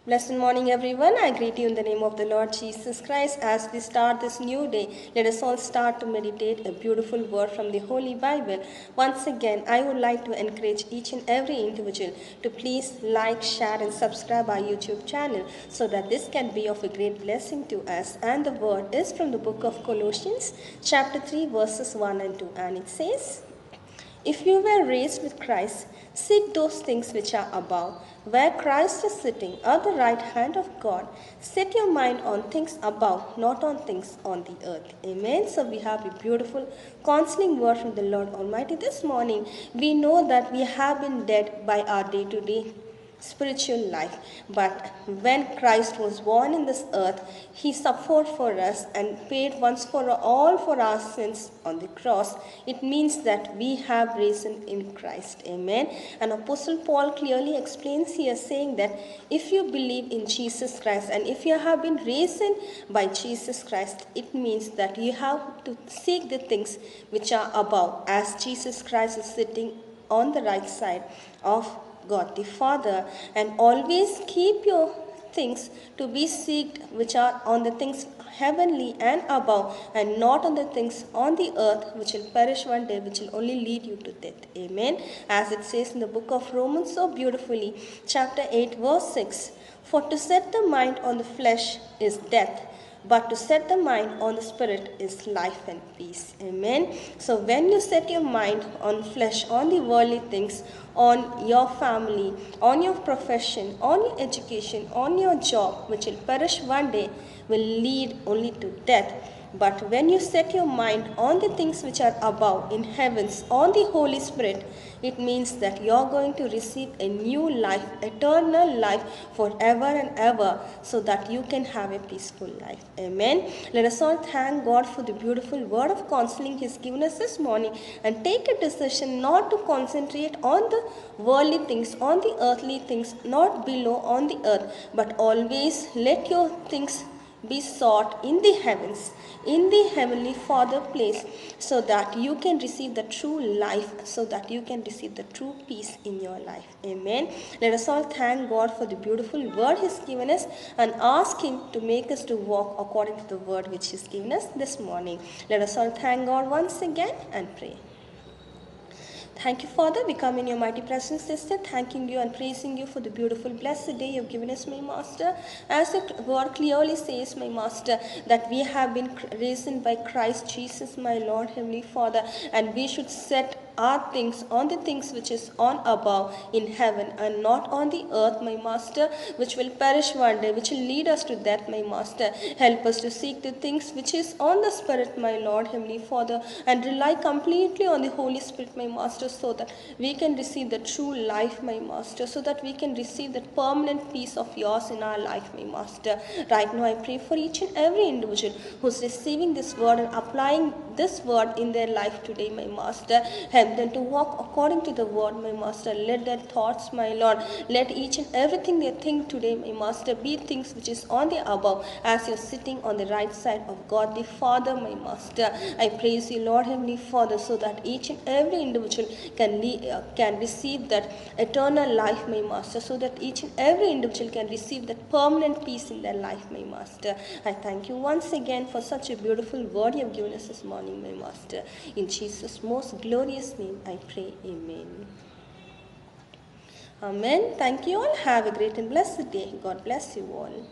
Blessed morning, everyone. I greet you in the name of the Lord Jesus Christ. As we start this new day, let us all start to meditate a beautiful word from the Holy Bible. Once again, I would like to encourage each and every individual to please like, share, and subscribe our YouTube channel so that this can be of a great blessing to us. And the word is from the book of Colossians, chapter 3, verses 1 and 2. And it says, if you were raised with Christ, seek those things which are above, where Christ is sitting at the right hand of God. Set your mind on things above, not on things on the earth. Amen. So we have a beautiful, counseling word from the Lord Almighty this morning. We know that we have been dead by our day-to-day spiritual life. But when Christ was born in this earth, he suffered for us and paid once for all for our sins on the cross. It means that we have risen in Christ. Amen. And Apostle Paul clearly explains here, saying that if you believe in Jesus Christ and if you have been risen by Jesus Christ, it means that you have to seek the things which are above, as Jesus Christ is sitting on the right side of God the Father, and always keep your things to be seeked which are on the things heavenly and above, and not on the things on the earth which will perish one day, which will only lead you to death. Amen. As it says in the book of Romans so beautifully, chapter 8, verse 6, for to set the mind on the flesh is death, but to set the mind on the spirit is life and peace. Amen. So when you set your mind on flesh, on the worldly things, on your family, on your profession, on your education, on your job, which will perish one day, will lead only to death. But when you set your mind on the things which are above in heavens, on the Holy Spirit, it means that you're going to receive a new life, eternal life forever and ever, so that you can have a peaceful life. Amen. Let us all thank God for the beautiful word of counseling He's given us this morning, and take a decision not to concentrate on the worldly things, on the earthly things, not below on the earth, but always let your things be sought in the heavens, in the heavenly Father place, so that you can receive the true life, so that you can receive the true peace in your life. Amen. Let us all thank God for the beautiful word He's given us, and ask Him to make us to walk according to the word which He's given us this morning. Let us all thank God once again and pray. Thank you, Father. We come in your mighty presence, sister, thanking you and praising you for the beautiful, blessed day you've given us, my Master. As the word clearly says, my Master, that we have been risen by Christ Jesus, my Lord, Heavenly Father, and we should set our things on the things which is on above in heaven, and not on the earth, my Master, which will perish one day, which will lead us to death, my Master. Help us to seek the things which is on the Spirit, my Lord, Heavenly Father, and rely completely on the Holy Spirit, my Master, so that we can receive the true life, my Master, so that we can receive that permanent peace of yours in our life, my Master. Right now I pray for each and every individual who's receiving this word and applying this word in their life today, my Master. Help them to walk according to the word, my Master. Let their thoughts, my Lord, let each and everything they think today, my Master, be things which is on the above, as you're sitting on the right side of God the Father, my Master. I praise you, Lord, Heavenly Father, so that each and every individual can receive that eternal life, my Master, so that each and every individual can receive that permanent peace in their life, my Master. I thank you once again for such a beautiful word you have given us this morning, my Master. In Jesus' most glorious name I pray. Amen. Amen. Thank you all. Have a great and blessed day. God bless you all.